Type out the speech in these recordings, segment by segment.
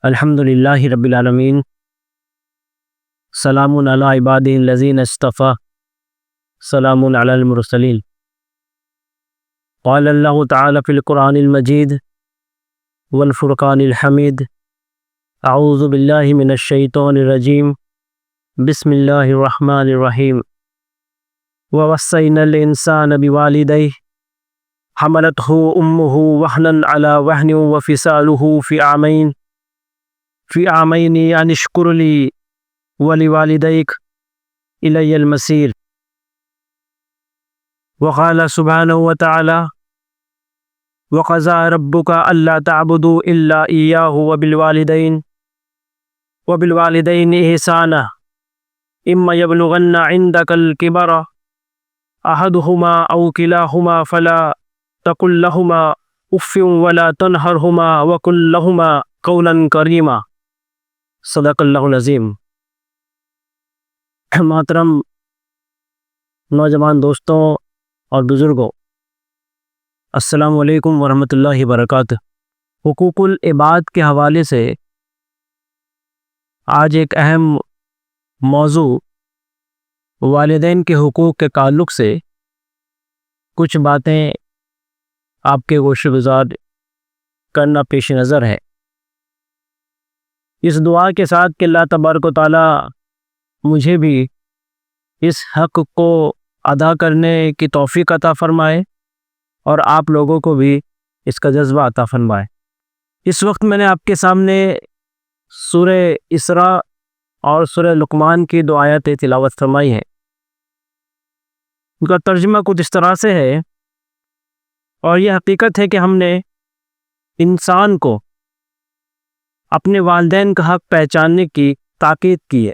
الحمد للہ رب العالمین، سلام علی عبادہ الذین اصطفیٰ، سلام علی المرسلین۔ قال اللہ تعالی فی القرآن المجید والفرقان الحمید، اعوذ باللہ من الشیطان الرجیم، بسم اللہ الرحمن الرحیم۔ ووصینا الانسان بوالدیہ حملتہ امہ وہنا علی وہن وفصالہ فی عامین ان اشکر لی ولوالدیک الی المصیر۔ وقال سبحانہ وتعالی وقضى ربك الا تعبدوا الا اياه وبالوالدين احسانا اما يبلغن عندك الكبر احدهما او كلاهما فلا تقل لهما اف ولا تنهرهما وقل لهما قولا كريما۔ صدق اللہ العظیم۔ محترم نوجوان دوستوں اور بزرگوں، السلام علیکم ورحمۃ اللہ وبرکاتہ۔ حقوق العباد کے حوالے سے آج ایک اہم موضوع والدین کے حقوق کے تعلق سے کچھ باتیں آپ کے گوش گزار کرنا پیش نظر ہے، اس دعا کے ساتھ کہ اللہ تبارک و تعالی مجھے بھی اس حق کو ادا کرنے کی توفیق عطا فرمائے اور آپ لوگوں کو بھی اس کا جذبہ عطا فرمائے۔ اس وقت میں نے آپ کے سامنے سورہ اسراء اور سورہ لقمان کی دو آیتیں تلاوت فرمائی ہیں۔ ان کا ترجمہ کچھ اس طرح سے ہے، اور یہ حقیقت ہے کہ ہم نے انسان کو اپنے والدین کا حق پہچاننے کی تاکید کی ہے۔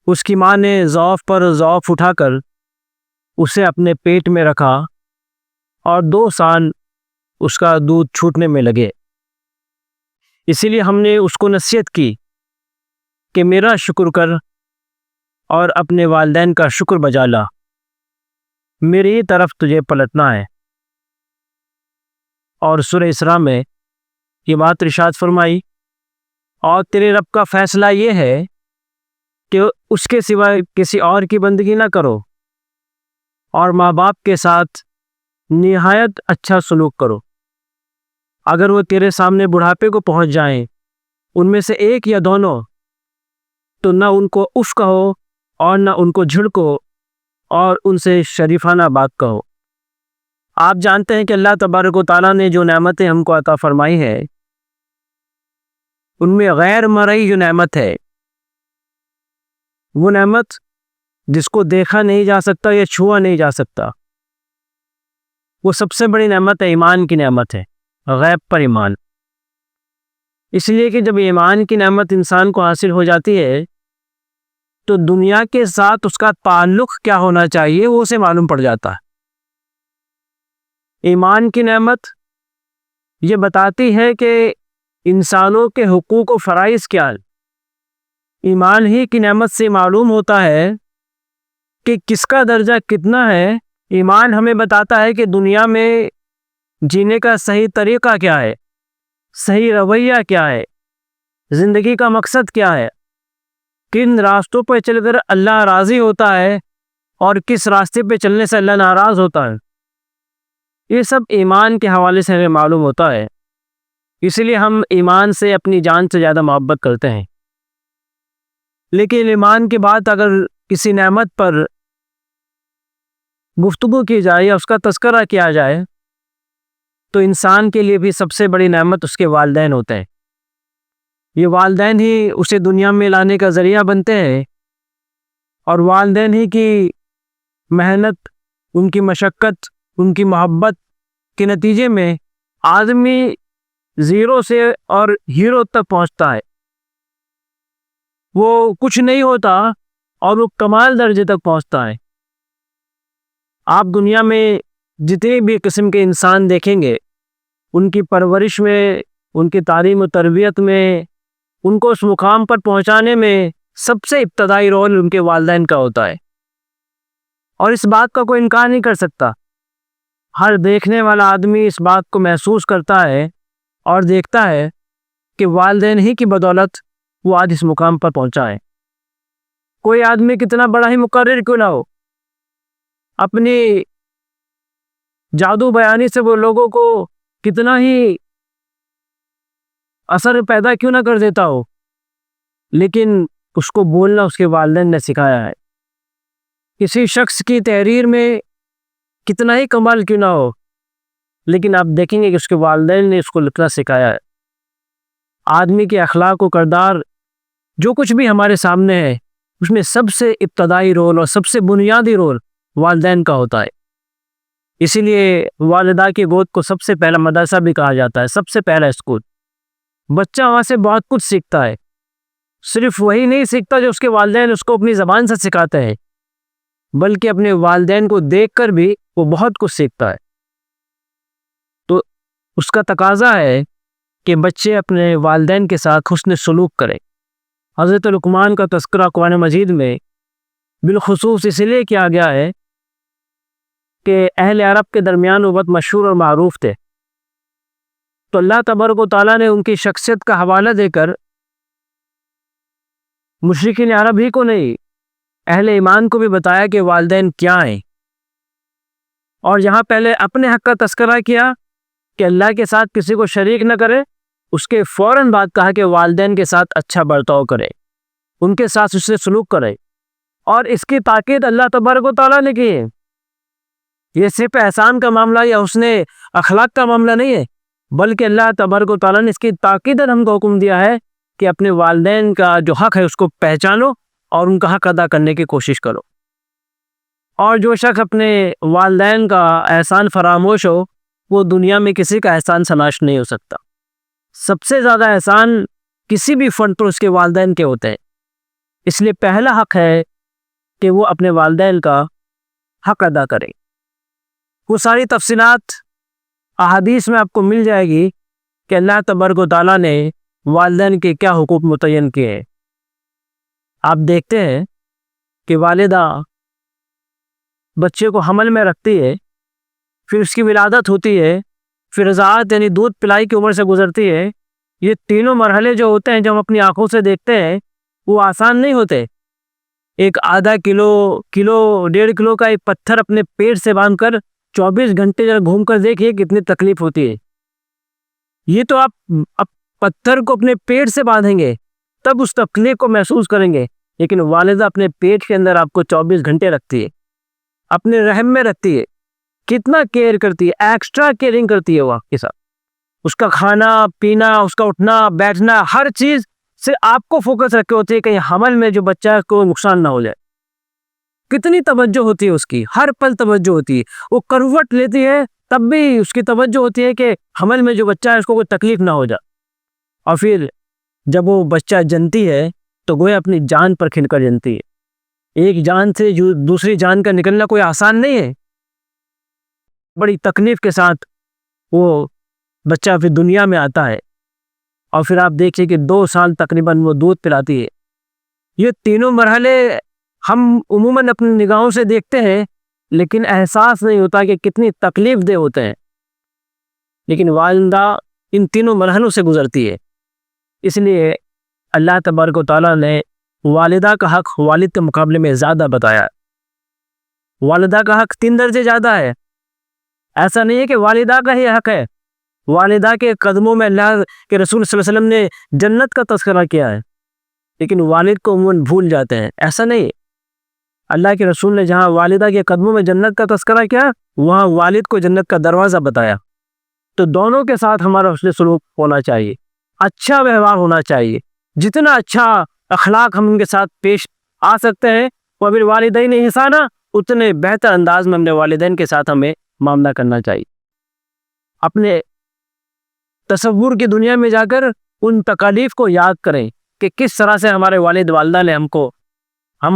اس کی ماں نے ضعف پر ضعف اٹھا کر اسے اپنے پیٹ میں رکھا اور 2 سال اس کا دودھ چھوٹنے میں لگے۔ اسی لیے ہم نے اس کو نصیحت کی کہ میرا شکر کر اور اپنے والدین کا شکر بجا لا، میری طرف تجھے پلٹنا ہے۔ اور سورہ اسراء میں یہ بات ارشاد فرمائی، اور تیرے رب کا فیصلہ یہ ہے کہ اس کے سوا کسی اور کی بندگی نہ کرو، اور ماں باپ کے ساتھ نہایت اچھا سلوک کرو۔ اگر وہ تیرے سامنے بڑھاپے کو پہنچ جائیں، ان میں سے ایک یا دونوں، تو نہ ان کو اف کہو اور نہ ان کو جھڑکو، اور ان سے شریفانہ بات کہو۔ آپ جانتے ہیں کہ اللہ تبارک و تعالیٰ نے جو نعمتیں ہم کو عطا فرمائی ہے، ان میں غیر مرئی جو نعمت ہے، وہ نعمت جس کو دیکھا نہیں جا سکتا یا چھوا نہیں جا سکتا، وہ سب سے بڑی نعمت ہے، ایمان کی نعمت ہے، غیب پر ایمان۔ اس لیے کہ جب ایمان کی نعمت انسان کو حاصل ہو جاتی ہے تو دنیا کے ساتھ اس کا تعلق کیا ہونا چاہیے وہ اسے معلوم پڑ جاتا ہے۔ ایمان کی نعمت یہ بتاتی ہے کہ انسانوں کے حقوق و فرائض کیا ہیں۔ ایمان ہی کی نعمت سے معلوم ہوتا ہے کہ کس کا درجہ کتنا ہے۔ ایمان ہمیں بتاتا ہے کہ دنیا میں جینے کا صحیح طریقہ کیا ہے، صحیح رویہ کیا ہے، زندگی کا مقصد کیا ہے، کن راستوں پہ چل کر اللہ راضی ہوتا ہے اور کس راستے پہ چلنے سے اللہ ناراض ہوتا ہے۔ یہ سب ایمان کے حوالے سے ہمیں معلوم ہوتا ہے، اس لیے ہم ایمان سے اپنی جان سے زیادہ محبت کرتے ہیں۔ لیکن ایمان کے بعد اگر کسی نعمت پر گفتگو کی جائے یا اس کا تذکرہ کیا جائے تو انسان کے لیے بھی سب سے بڑی نعمت اس کے والدین ہوتے ہیں۔ یہ والدین ہی اسے دنیا میں لانے کا ذریعہ بنتے ہیں، اور والدین ہی کی محنت، ان کی مشقت، ان کی محبت کے نتیجے میں آدمی زیرو سے اور ہیرو تک پہنچتا ہے۔ وہ کچھ نہیں ہوتا اور وہ کمال درجے تک پہنچتا ہے۔ آپ دنیا میں جتنے بھی قسم کے انسان دیکھیں گے، ان کی پرورش میں، ان کی تعلیم و تربیت میں، ان کو اس مقام پر پہنچانے میں سب سے ابتدائی رول ان کے والدین کا ہوتا ہے، اور اس بات کا کوئی انکار نہیں کر سکتا۔ ہر دیکھنے والا آدمی اس بات کو محسوس کرتا ہے اور دیکھتا ہے کہ والدین ہی کی بدولت وہ آج اس مقام پر پہنچا ہے۔ کوئی آدمی کتنا بڑا ہی مقرر کیوں نہ ہو، اپنی جادو بیانی سے وہ لوگوں کو کتنا ہی اثر پیدا کیوں نہ کر دیتا ہو، لیکن اس کو بولنا اس کے والدین نے سکھایا ہے۔ کسی شخص کی تحریر میں کتنا ہی کمال کیوں نہ ہو، لیکن آپ دیکھیں گے کہ اس کے والدین نے اس کو لکھنا سکھایا ہے۔ آدمی کے اخلاق و کردار جو کچھ بھی ہمارے سامنے ہے، اس میں سب سے ابتدائی رول اور سب سے بنیادی رول والدین کا ہوتا ہے۔ اسی لیے والدہ کی گود کو سب سے پہلا مدرسہ بھی کہا جاتا ہے، سب سے پہلا اسکول۔ بچہ وہاں سے بہت کچھ سیکھتا ہے، صرف وہی نہیں سیکھتا جو اس کے والدین اس کو اپنی زبان سے سکھاتے ہیں، بلکہ اپنے والدین کو دیکھ کر بھی وہ بہت کچھ سیکھتا ہے۔ تو اس کا تقاضا ہے کہ بچے اپنے والدین کے ساتھ حسن سلوک کریں۔ حضرت لقمان کا تذکرہ قرآن مجید میں بالخصوص اس لیے کیا گیا ہے کہ اہل عرب کے درمیان وہ بہت مشہور اور معروف تھے، تو اللہ تبارک و تعالیٰ نے ان کی شخصیت کا حوالہ دے کر مشرکین عرب ہی کو نہیں، اہل ایمان کو بھی بتایا کہ والدین کیا ہیں، اور یہاں پہلے اپنے حق کا تذکرہ کیا کہ اللہ کے ساتھ کسی کو شریک نہ کرے، اس کے فوراً بعد کہا کہ والدین کے ساتھ اچھا برتاؤ کرے، ان کے ساتھ اس سے سلوک کرے، اور اس کی تاکید اللہ تبارک و تعالیٰ نے کی ہے۔ یہ صرف احسان کا معاملہ یا حسن اخلاق کا معاملہ نہیں ہے، بلکہ اللہ تبارک و تعالیٰ نے اس کی تاکید ہم کو حکم دیا ہے کہ اپنے والدین کا جو حق ہے اس کو پہچانو اور ان کا حق ادا کرنے کی کوشش کرو۔ اور جو شخص اپنے والدین کا احسان فراموش ہو، وہ دنیا میں کسی کا احسان سناش نہیں ہو سکتا۔ سب سے زیادہ احسان کسی بھی فرد پر اس کے والدین کے ہوتے ہیں، اس لیے پہلا حق ہے کہ وہ اپنے والدین کا حق ادا کرے۔ وہ ساری تفصیلات احادیث میں آپ کو مل جائے گی کہ اللہ تبارک و تعالیٰ نے والدین کے کیا حقوق متعین کیے ہیں۔ آپ دیکھتے ہیں کہ والدہ بچے کو حمل میں رکھتی ہے، پھر اس کی ولادت ہوتی ہے، پھر رضاعت یعنی دودھ پلائی کی عمر سے گزرتی ہے۔ یہ تینوں مرحلے جو ہوتے ہیں، جو ہم اپنی آنکھوں سے دیکھتے ہیں، وہ آسان نہیں ہوتے۔ ایک آدھا کلو 1.5 کلو کا ایک پتھر اپنے پیٹ سے باندھ کر 24 گھنٹے گھوم کر دیکھیے کتنی تکلیف ہوتی ہے۔ یہ تو آپ پتھر کو اپنے پیٹ سے باندھیں گے تب اس تکلیف کو محسوس کریں گے، لیکن والدہ اپنے پیٹ کے اندر آپ کو 24 گھنٹے رکھتی ہے، اپنے رحم میں رکھتی ہے، کتنا کیئر کرتی ہے، ایکسٹرا کیئرنگ کرتی ہے وہ آپ کے ساتھ۔ اس کا کھانا پینا، اس کا اٹھنا بیٹھنا، ہر چیز سے آپ کو فوکس رکھے ہوتی ہے، کہیں حمل میں جو بچہ ہے کو نقصان نہ ہو جائے۔ کتنی توجہ ہوتی ہے اس کی، ہر پل توجہ ہوتی ہے۔ وہ کروٹ لیتی ہے تب بھی اس کی توجہ ہوتی ہے کہ حمل میں جو بچہ ہے اس کو کوئی تکلیف نہ ہو جائے۔ اور پھر جب وہ بچہ جنتی ہے تو گویا اپنی جان پر کھل کر جنتی ہے۔ ایک جان سے دوسری جان کا نکلنا کوئی آسان نہیں ہے، بڑی تکلیف کے ساتھ وہ بچہ پھر دنیا میں آتا ہے، اور پھر آپ دیکھیے کہ 2 سال تقریباً وہ دودھ پلاتی ہے۔ یہ تینوں مرحلے ہم عموماً اپنی نگاہوں سے دیکھتے ہیں، لیکن احساس نہیں ہوتا کہ کتنی تکلیف دہ ہوتے ہیں، لیکن والدہ ان تینوں مرحلوں سے گزرتی ہے۔ اس لیے اللہ تبارک و تعالیٰ نے والدہ کا حق والد کے مقابلے میں زیادہ بتایا ہے۔ والدہ کا حق 3 درجے زیادہ ہے۔ ایسا نہیں ہے کہ والدہ کا ہی حق ہے، والدہ کے قدموں میں اللہ کے رسول صلی اللہ علیہ وسلم نے جنت کا تذکرہ کیا ہے، لیکن والد کو عموماً بھول جاتے ہیں۔ ایسا نہیں، اللہ کے رسول نے جہاں والدہ کے قدموں میں جنت کا تذکرہ کیا، وہاں والد کو جنت کا دروازہ بتایا۔ تو دونوں کے ساتھ ہمارا حسن سلوک ہونا چاہیے، اچھا ویوہار ہونا چاہیے۔ جتنا اچھا اخلاق ہم ان کے ساتھ پیش آ سکتے ہیں، وہ اگر والدین احسانہ اتنے بہتر انداز میں اپنے والدین کے ساتھ ہمیں معاملہ کرنا چاہیے۔ اپنے تصور کی دنیا میں جا کر ان تکالیف کو یاد کریں کہ کس طرح سے ہمارے والد والدہ نے ہم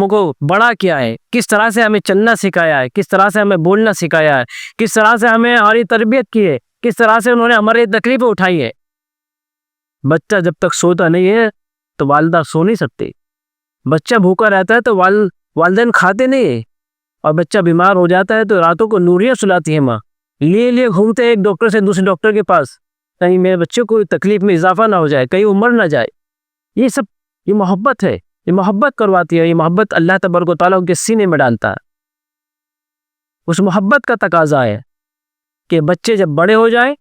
کو بڑا کیا ہے، کس طرح سے ہمیں چلنا سکھایا ہے، کس طرح سے ہمیں بولنا سکھایا ہے، کس طرح سے ہمیں ہماری تربیت کی ہے، کس طرح سے انہوں نے ہماری تکلیفیں اٹھائی ہے۔ بچہ جب تک سوتا نہیں ہے تو والدہ سو نہیں سکتی، بچہ بھوکا رہتا ہے تو والدین کھاتے نہیں ہیں، اور بچہ بیمار ہو جاتا ہے تو راتوں کو نوریاں سلاتی ہیں ماں، لیے گھومتے ایک ڈاکٹر سے دوسرے ڈاکٹر کے پاس، کہیں میرے بچے کو تکلیف میں اضافہ نہ ہو جائے، کہیں وہ مر نہ جائے. یہ سب یہ محبت ہے، یہ محبت کرواتی ہے. یہ محبت اللہ تبارک و تعالیٰ ان کے سینے میں ڈالتا ہے. اس محبت کا تقاضا ہے کہ بچے جب بڑے ہو جائیں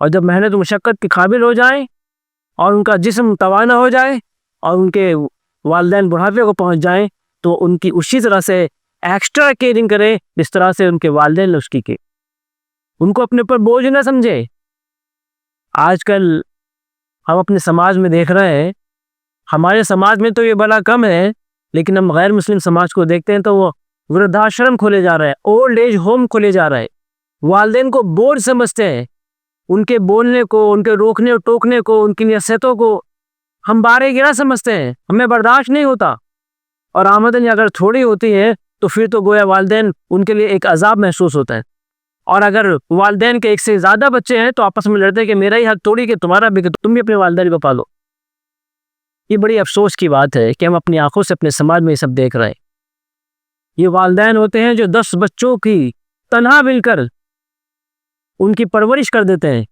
اور جب محنت و مشقت کے قابل ہو جائیں اور ان کا جسم توانا ہو جائے اور ان کے والدین بڑھاپے کو پہنچ جائیں تو ان کی اسی طرح سے ایکسٹرا کیئرنگ کریں جس طرح سے ان کے والدین نے اس کی. ان کو اپنے اوپر بوجھ نہ سمجھے. آج کل ہم اپنے سماج میں دیکھ رہے ہیں، ہمارے سماج میں تو یہ بلا کم ہے، لیکن ہم غیر مسلم سماج کو دیکھتے ہیں تو وہ وردھاشرم کھولے جا رہے ہیں، اولڈ ایج ہوم کھولے جا رہے ہیں. والدین کو بوجھ سمجھتے ہیں، ان کے بولنے کو، ان کے روکنے اور ٹوکنے کو، ان کی نصیحتوں کو ہم بارے گرا سمجھتے ہیں. ہمیں برداشت نہیں ہوتا، اور آمدنی اگر تھوڑی ہوتی ہے تو پھر تو گویا والدین ان کے لیے ایک عذاب محسوس ہوتا ہے. اور اگر والدین کے ایک سے زیادہ بچے ہیں تو آپس میں لڑتے ہیں کہ میرا ہی حق توڑی کہ تمہارا بھی، کہ تم بھی اپنے والدین کو پالو. یہ بڑی افسوس کی بات ہے کہ ہم اپنی آنکھوں سے اپنے سماج میں یہ سب دیکھ رہے ہیں. یہ والدین ہوتے ہیں جو 10 بچوں کی تنہا مل کر ان کی پرورش کر دیتے ہیں،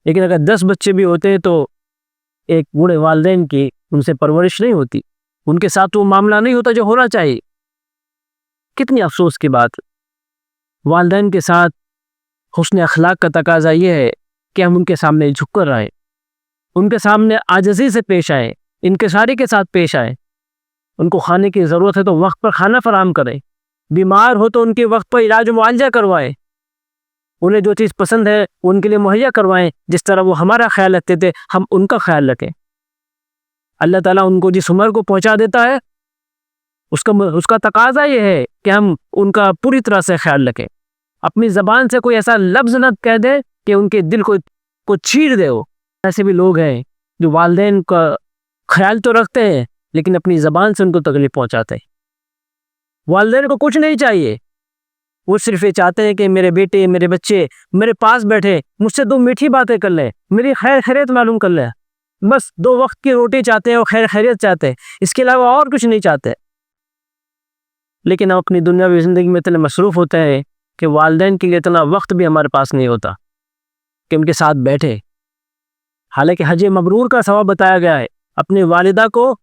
لیکن اگر 10 بچے بھی ہوتے ہیں تو ایک بوڑھے والدین کی ان سے پرورش نہیں ہوتی، ان کے ساتھ وہ معاملہ نہیں ہوتا جو ہونا چاہیے. کتنی افسوس کی بات. والدین کے ساتھ حسن اخلاق کا تقاضا یہ ہے کہ ہم ان کے سامنے جھک کر رہیں، ان کے سامنے عاجزی سے پیش آئیں، انکساری کے ساتھ پیش آئیں. ان کو کھانے کی ضرورت ہے تو وقت پر کھانا فراہم کریں، بیمار ہو تو ان کے وقت پر علاج و معالجہ کروائیں، انہیں جو چیز پسند ہے ان کے لیے مہیا کروائیں. جس طرح وہ ہمارا خیال رکھتے تھے ہم ان کا خیال رکھیں. اللہ تعالیٰ ان کو جس عمر کو پہنچا دیتا ہے اس کا تقاضا یہ ہے کہ ہم ان کا پوری طرح سے خیال رکھیں. اپنی زبان سے کوئی ایسا لفظ نہ کہہ دے کہ ان کے دل کو چیر دے. ایسے بھی لوگ ہیں جو والدین کا خیال تو رکھتے ہیں لیکن اپنی زبان سے ان کو تکلیف پہنچاتے ہیں. والدین کو کچھ نہیں چاہیے، وہ صرف یہ چاہتے ہیں کہ میرے بیٹے، میرے بچے میرے پاس بیٹھے، مجھ سے 2 میٹھی باتیں کر لیں، میری خیر خیریت معلوم کر لیں. بس 2 وقت کی روٹی چاہتے ہیں اور خیر خیریت چاہتے ہیں، اس کے علاوہ اور کچھ نہیں چاہتے. لیکن ہم اپنی دنیاوی زندگی میں اتنے مصروف ہوتے ہیں کہ والدین کے لیے اتنا وقت بھی ہمارے پاس نہیں ہوتا کہ ان کے ساتھ بیٹھے. حالانکہ حج مبرور کا ثواب بتایا گیا ہے اپنی والدہ کو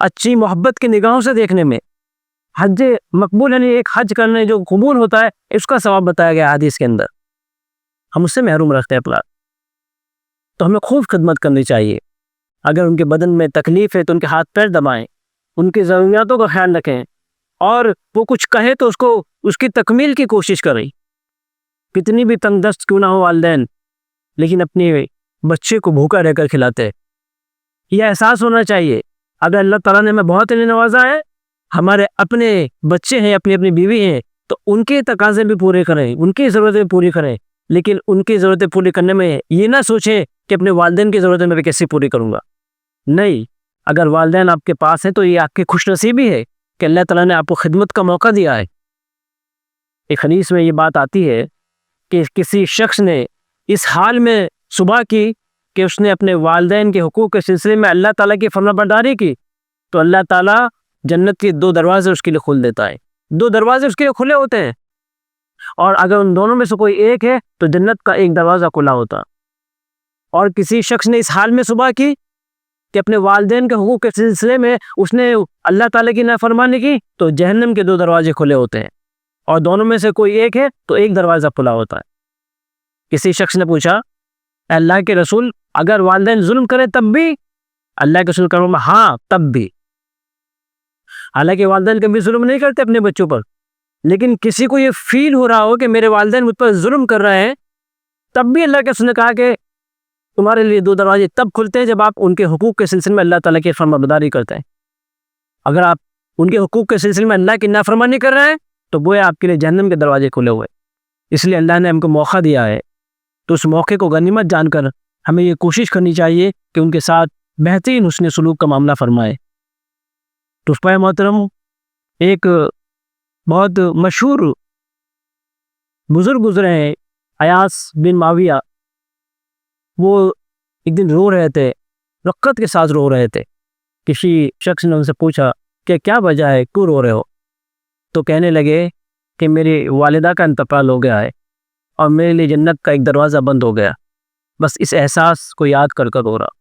اچھی محبت کی نگاہوں سے دیکھنے میں. حج مقبول یعنی ایک حج کرنے جو قبول ہوتا ہے اس کا ثواب بتایا گیا حدیث کے اندر. ہم اس سے محروم رکھتے ہیں اپنا. تو ہمیں خوب خدمت کرنی چاہیے. اگر ان کے بدن میں تکلیف ہے تو ان کے ہاتھ پیر دبائیں، ان کی ضروریاتوں کا خیال رکھیں، اور وہ کچھ کہے تو اس کی تکمیل کی کوشش کریں. کتنی بھی تنگ دست کیوں نہ ہو والدین، لیکن اپنے بچے کو بھوکا رہ کر کھلاتے. یہ احساس ہونا چاہیے اگر اللہ تعالیٰ نے ہمیں بہت نوازا ہے، ہمارے اپنے بچے ہیں، اپنی اپنی بیوی ہیں، تو ان کے تقاضے بھی پورے کریں، ان کی ضرورتیں پوری کریں. لیکن ان کی ضرورتیں پوری کرنے میں یہ نہ سوچیں کہ اپنے والدین کی ضرورتیں میں کیسے پوری کروں گا. نہیں، اگر والدین آپ کے پاس ہیں تو یہ آپ کی خوش نصیبی ہے کہ اللہ تعالیٰ نے آپ کو خدمت کا موقع دیا ہے. ایک حدیث میں یہ بات آتی ہے کہ کسی شخص نے اس حال میں صبح کی کہ اس نے اپنے والدین کے حقوق کے سلسلے میں اللہ تعالیٰ کی فرمانبرداری کی تو اللہ تعالیٰ جنت کے 2 دروازے اس کے لیے کھول دیتا ہے. 2 دروازے اس کے لیے کھلے ہوتے ہیں، اور اگر ان دونوں میں سے کوئی ایک ہے تو جنت کا 1 دروازہ کھلا ہوتا. اور کسی شخص نے اس حال میں صبح کی کہ اپنے والدین کے حقوق کے سلسلے میں اس نے اللہ تعالیٰ کی نافرمانی کی تو جہنم کے 2 دروازے کھلے ہوتے ہیں، اور دونوں میں سے کوئی ایک ہے تو 1 دروازہ کھلا ہوتا ہے. کسی شخص نے پوچھا اے اللہ کے رسول اگر والدین ظلم کرے تب بھی؟ اللہ کے رسول کرو ہاں تب بھی. حالانکہ والدین کبھی ظلم نہیں کرتے اپنے بچوں پر، لیکن کسی کو یہ فیل ہو رہا ہو کہ میرے والدین مجھ پر ظلم کر رہے ہیں، تب بھی اللہ کے رسول نے کہا کہ تمہارے لیے 2 دروازے تب کھلتے ہیں جب آپ ان کے حقوق کے سلسلے میں اللہ تعالیٰ کی فرمانبرداری کرتے ہیں. اگر آپ ان کے حقوق کے سلسلے میں اللہ کی نافرمانی کر رہے ہیں تو گویا آپ کے لیے جہنم کے دروازے کھلے ہوئے. اس لیے اللہ نے ہم کو موقع دیا ہے تو اس موقع کو غنیمت جان کر ہمیں یہ کوشش کرنی چاہیے کہ ان کے ساتھ بہترین حسن سلوک کا معاملہ فرمائے. تو پائے محترم، ایک بہت مشہور بزرگ گزرے ہیں ایاس بن معاویہ. وہ ایک دن رو رہے تھے، رقت کے ساتھ رو رہے تھے. کسی شخص نے ان سے پوچھا کہ کیا وجہ ہے، کیوں رو رہے ہو؟ تو کہنے لگے کہ میری والدہ کا انتقال ہو گیا ہے اور میرے لیے جنت کا 1 دروازہ بند ہو گیا. بس اس احساس کو یاد کر کر رو رہا.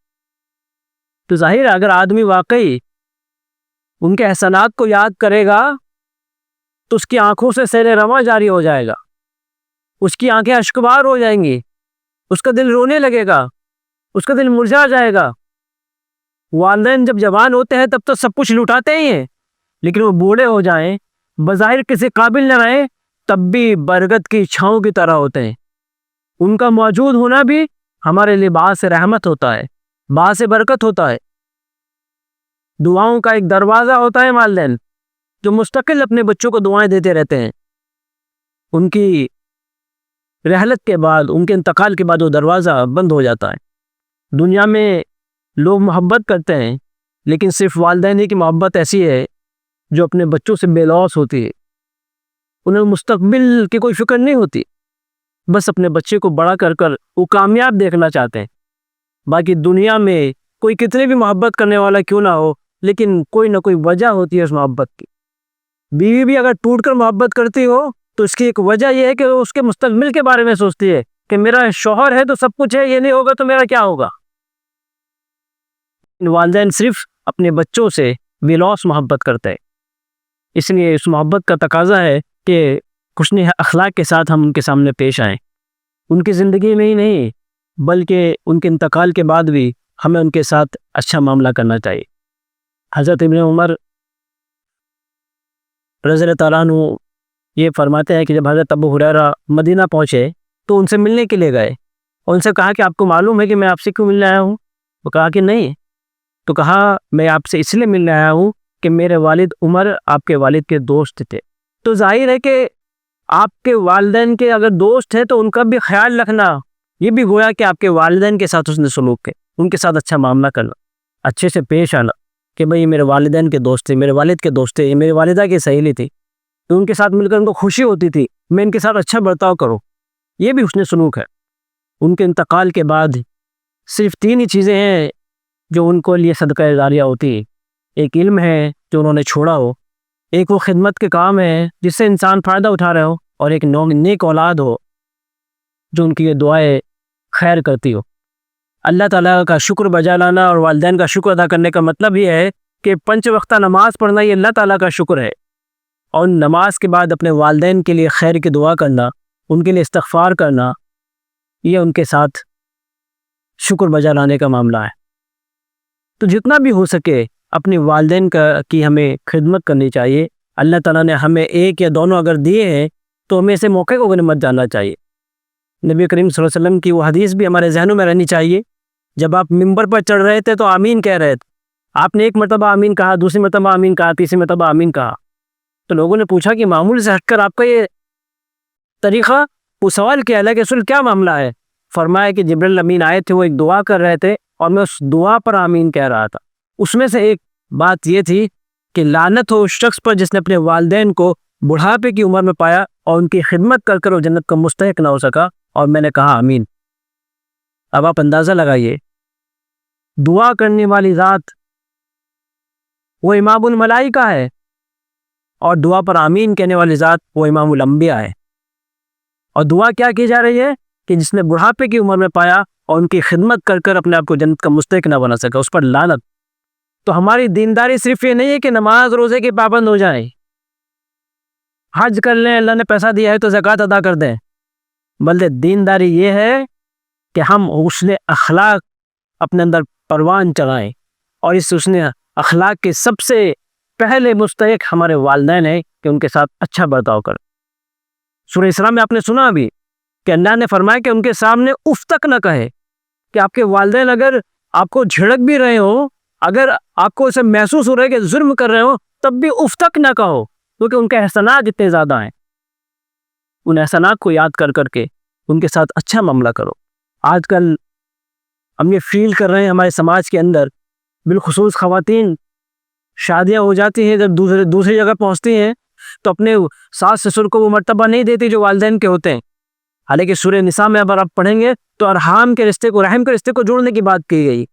تو ظاہر ہے اگر آدمی واقعی ان کے احسانات کو یاد کرے گا تو اس کی آنکھوں سے سیل رواں جاری ہو جائے گا، اس کی آنکھیں اشکبار ہو جائیں گی، اس کا دل رونے لگے گا، اس کا دل مرجھا جائے گا. والدین جب جوان ہوتے ہیں تب تو سب کچھ لٹاتے ہی ہیں، لیکن وہ بوڑھے ہو جائیں، بظاہر کسی قابل نہ رہیں، تب بھی برگد کی چھاؤں کی طرح ہوتے ہیں. ان کا موجود ہونا بھی ہمارے لیے باعث رحمت ہوتا ہے، باعث برکت ہوتا ہے. دعاؤں کا ایک دروازہ ہوتا ہے والدین، جو مستقل اپنے بچوں کو دعائیں دیتے رہتے ہیں. ان کی رحلت کے بعد، ان کے انتقال کے بعد وہ دروازہ بند ہو جاتا ہے. دنیا میں لوگ محبت کرتے ہیں، لیکن صرف والدین ہی کی محبت ایسی ہے جو اپنے بچوں سے بے لوث ہوتی ہے. انہیں مستقبل کی کوئی فکر نہیں ہوتی، بس اپنے بچے کو بڑا کر کر وہ کامیاب دیکھنا چاہتے ہیں. باقی دنیا میں کوئی کتنے بھی محبت کرنے والا کیوں نہ ہو، لیکن کوئی نہ کوئی وجہ ہوتی ہے اس محبت کی. بیوی بھی اگر ٹوٹ کر محبت کرتی ہو تو اس کی ایک وجہ یہ ہے کہ وہ اس کے مستقبل کے بارے میں سوچتی ہے کہ میرا شوہر ہے تو سب کچھ ہے، یہ نہیں ہوگا تو میرا کیا ہوگا. والدین صرف اپنے بچوں سے بے لوث محبت کرتے ہیں، اس لیے اس محبت کا تقاضا ہے کہ حسن اخلاق کے ساتھ ہم ان کے سامنے پیش آئیں. ان کی زندگی میں ہی نہیں بلکہ ان کے انتقال کے بعد بھی ہمیں ان کے ساتھ اچھا معاملہ کرنا چاہیے. حضرت ابن عمر رضی اللہ تعالیٰ عنہ یہ فرماتے ہیں کہ جب حضرت ابو ہریرہ مدینہ پہنچے تو ان سے ملنے کے لیے گئے، اور ان سے کہا کہ آپ کو معلوم ہے کہ میں آپ سے کیوں ملنے آیا ہوں؟ وہ کہا کہ نہیں. تو کہا میں آپ سے اس لیے ملنے آیا ہوں کہ میرے والد عمر آپ کے والد کے دوست تھے. تو ظاہر ہے کہ آپ کے والدین کے اگر دوست ہیں تو ان کا بھی خیال رکھنا، یہ بھی گویا کہ آپ کے والدین کے ساتھ حسن سلوک ہے، ان کے ساتھ اچھا معاملہ کرنا، اچھے سے پیش آنا کہ بھئی میرے والدین کے دوست تھے، میرے والد کے دوست تھے، یہ میری والدہ کی سہیلی تھی، تو ان کے ساتھ مل کر ان کو خوشی ہوتی تھی، میں ان کے ساتھ اچھا برتاؤ کروں. یہ بھی حسن سلوک ہے. ان کے انتقال کے بعد صرف 3 ہی چیزیں ہیں جو ان کو لیے صدقہ جاریہ ہوتی ہے. ایک علم ہے جو انہوں نے چھوڑا ہو، ایک وہ خدمت کے کام ہے جس سے انسان فائدہ اٹھا رہے ہو، اور ایک نیک اولاد ہو جو ان کی یہ دعائیں خیر کرتی ہو. اللہ تعالیٰ کا شکر بجا لانا اور والدین کا شکر ادا کرنے کا مطلب یہ ہے کہ 5 وقتہ نماز پڑھنا یہ اللہ تعالیٰ کا شکر ہے، اور نماز کے بعد اپنے والدین کے لیے خیر کی دعا کرنا، ان کے لیے استغفار کرنا، یہ ان کے ساتھ شکر بجا لانے کا معاملہ ہے. تو جتنا بھی ہو سکے اپنے والدین کی ہمیں خدمت کرنی چاہیے. اللہ تعالیٰ نے ہمیں ایک یا دونوں اگر دیے ہیں تو ہمیں اسے موقع کو غنیمت جاننا چاہیے. نبی کریم صلی اللہ علیہ وسلم کی وہ حدیث بھی ہمارے ذہنوں میں رہنی چاہیے. جب آپ ممبر پر چڑھ رہے تھے تو آمین کہہ رہے تھے، آپ نے ایک مرتبہ آمین کہا، دوسری مرتبہ آمین کہا، تیسری مرتبہ آمین کہا. تو لوگوں نے پوچھا کہ معمول سے ہٹ کر آپ کا یہ طریقہ، وہ سوال کیا ہے کہ رسول کیا معاملہ ہے؟ فرمایا کہ جبرائیل امین آئے تھے، وہ ایک دعا کر رہے تھے اور میں اس دعا پر آمین کہہ رہا تھا. اس میں سے ایک بات یہ تھی کہ لعنت ہو اس شخص پر جس نے اپنے والدین کو بڑھاپے کی عمر میں پایا اور ان کی خدمت کر کر وہ جنت کا مستحق نہ ہو سکا، اور میں نے کہا آمین. اب آپ اندازہ لگائیے، دعا کرنے والی ذات وہ امام الملائکہ ہے، اور دعا پر آمین کہنے والی ذات وہ امام الانبیاء ہے. اور دعا کیا کی جا رہی ہے کہ جس نے بڑھاپے کی عمر میں پایا اور ان کی خدمت کر کر اپنے آپ کو جنت کا مستحق نہ بنا سکا، اس پر لعنت. تو ہماری دینداری صرف یہ نہیں ہے کہ نماز روزے کے پابند ہو جائیں، حج کر لیں، اللہ نے پیسہ دیا ہے تو زکوٰۃ ادا کر دیں، بلکہ دینداری یہ ہے کہ ہم حسن اخلاق اپنے اندر پروان چڑھائیں، اور اس حسن اخلاق کے سب سے پہلے مستحق ہمارے والدین ہیں کہ ان کے ساتھ اچھا برتاؤ کریں. سورہ اسراء میں آپ نے سنا بھی کہ اللہ نے فرمایا کہ ان کے سامنے اف تک نہ کہے، کہ آپ کے والدین اگر آپ کو جھڑک بھی رہے ہوں، اگر آپ کو اسے محسوس ہو رہا ہے کہ ظلم کر رہے ہوں، تب بھی اف تک نہ کہو، کیونکہ ان کے احسانات اتنے زیادہ ہیں. ان احسانات کو یاد کر کر کے ان کے ساتھ اچھا معاملہ کرو. آج کل ہم یہ فیل کر رہے ہیں ہمارے سماج کے اندر، بالخصوص خواتین شادیاں ہو جاتی ہیں، جب دوسری جگہ پہنچتی ہیں تو اپنے ساس سسر کو وہ مرتبہ نہیں دیتی جو والدین کے ہوتے ہیں. حالانکہ سورہ نساء میں اگر آپ پڑھیں گے تو ارحام کے رشتے کو، رحم کے رشتے کو جوڑنے کی بات کی گئی.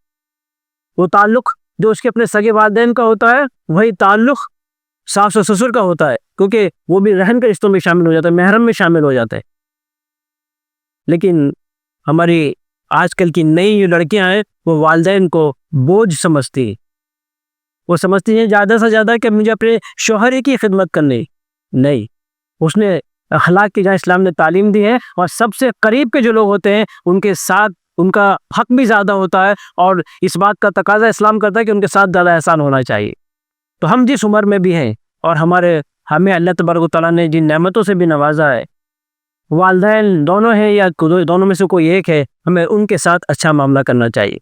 وہ تعلق جو اس کے اپنے سگے والدین کا ہوتا ہے وہی تعلق ساس و سسر کا ہوتا ہے، کیونکہ وہ بھی رحم کے رشتوں میں شامل ہو جاتا ہے، محرم میں شامل ہو جاتا ہے. لیکن ہماری آج کل کی نئی جو لڑکیاں ہیں وہ والدین کو بوجھ سمجھتی، وہ سمجھتی ہیں زیادہ سے زیادہ کہ مجھے اپنے شوہر ہی کی خدمت کرنی، نہیں، اس نے اخلاق کی جہاں اسلام نے تعلیم دی ہے، اور سب سے قریب کے جو لوگ ہوتے ہیں ان کے ساتھ ان کا حق بھی زیادہ ہوتا ہے، اور اس بات کا تقاضا اسلام کرتا ہے کہ ان کے ساتھ زیادہ احسان ہونا چاہیے۔ تو ہم جس عمر میں بھی ہیں اور ہمیں اللہ تبارک و تعالیٰ نے جن نعمتوں سے بھی نوازا ہے، والدین دونوں ہیں یا دونوں میں سے کوئی ایک ہے، ہمیں ان کے ساتھ اچھا معاملہ کرنا چاہیے۔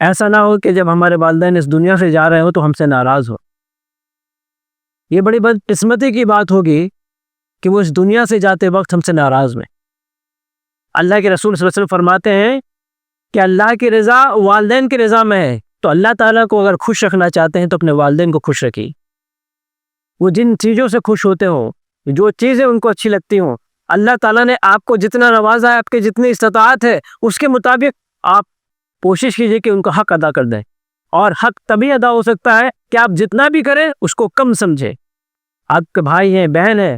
ایسا نہ ہو کہ جب ہمارے والدین اس دنیا سے جا رہے ہو تو ہم سے ناراض ہو۔ یہ بڑی بدقسمتی کی بات ہوگی کہ وہ اس دنیا سے جاتے وقت ہم سے ناراض میں۔ اللہ کے رسول صلی اللہ علیہ وسلم فرماتے ہیں کہ اللہ کی رضا والدین کی رضا میں ہے، تو اللہ تعالیٰ کو اگر خوش رکھنا چاہتے ہیں تو اپنے والدین کو خوش رکھیے۔ وہ جن چیزوں سے خوش ہوتے ہوں، جو چیزیں ان کو اچھی لگتی ہوں، اللہ تعالیٰ نے آپ کو جتنا نوازا ہے، آپ کے جتنی استطاعت ہے، اس کے مطابق آپ کوشش کیجئے کہ ان کا حق ادا کر دیں۔ اور حق تبھی ادا ہو سکتا ہے کہ آپ جتنا بھی کریں اس کو کم سمجھیں۔ آپ کے بھائی ہیں، بہن ہیں،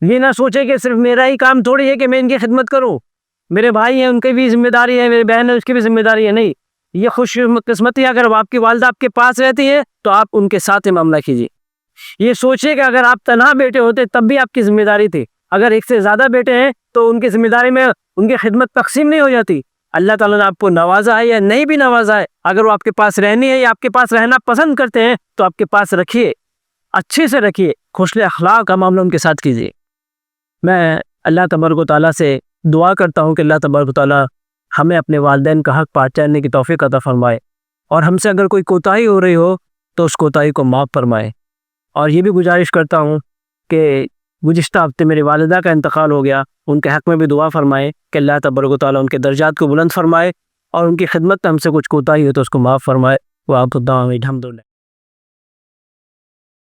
یہ نہ سوچیں کہ صرف میرا ہی کام تھوڑی ہے کہ میں ان کی خدمت کروں، میرے بھائی ہیں ان کی بھی ذمہ داری ہے، میری بہن ہے اس کی بھی ذمہ داری ہے، نہیں، یہ خوش قسمتی ہے اگر آپ کی والدہ آپ کے پاس رہتی ہے تو آپ ان کے ساتھ ہی معاملہ کیجیے۔ یہ سوچیے کہ اگر آپ تنہا بیٹے ہوتے تب بھی آپ کی ذمہ داری تھی، اگر ایک سے زیادہ بیٹے ہیں تو ان کی ذمہ داری میں ان کی خدمت تقسیم نہیں ہو جاتی۔ اللہ تعالیٰ نے آپ کو نوازا ہے یا نہیں بھی نوازا ہے، اگر وہ آپ کے پاس رہنی ہے یا آپ کے پاس رہنا پسند کرتے ہیں تو آپ کے پاس رکھیے، اچھے سے رکھیے، خوش اخلاق کا معاملہ ان کے ساتھ کیجیے۔ میں اللہ تبارک و تعالیٰ سے دعا کرتا ہوں کہ اللہ تبارک و تعالیٰ ہمیں اپنے والدین کا حق پہچاننے کی توفیق عطا فرمائے، اور ہم سے اگر کوئی کوتاہی ہو رہی ہو تو اس کوتاہی کو معاف فرمائے۔ اور یہ بھی گزارش کرتا ہوں کہ گزشتہ ہفتے میری والدہ کا انتقال ہو گیا، ان کے حق میں بھی دعا فرمائے کہ اللہ تبارک و تعالیٰ ان کے درجات کو بلند فرمائے، اور ان کی خدمت میں ہم سے کچھ کوتاہی ہو تو اس کو معاف فرمائے۔ وآخر دعوانا الحمدللہ۔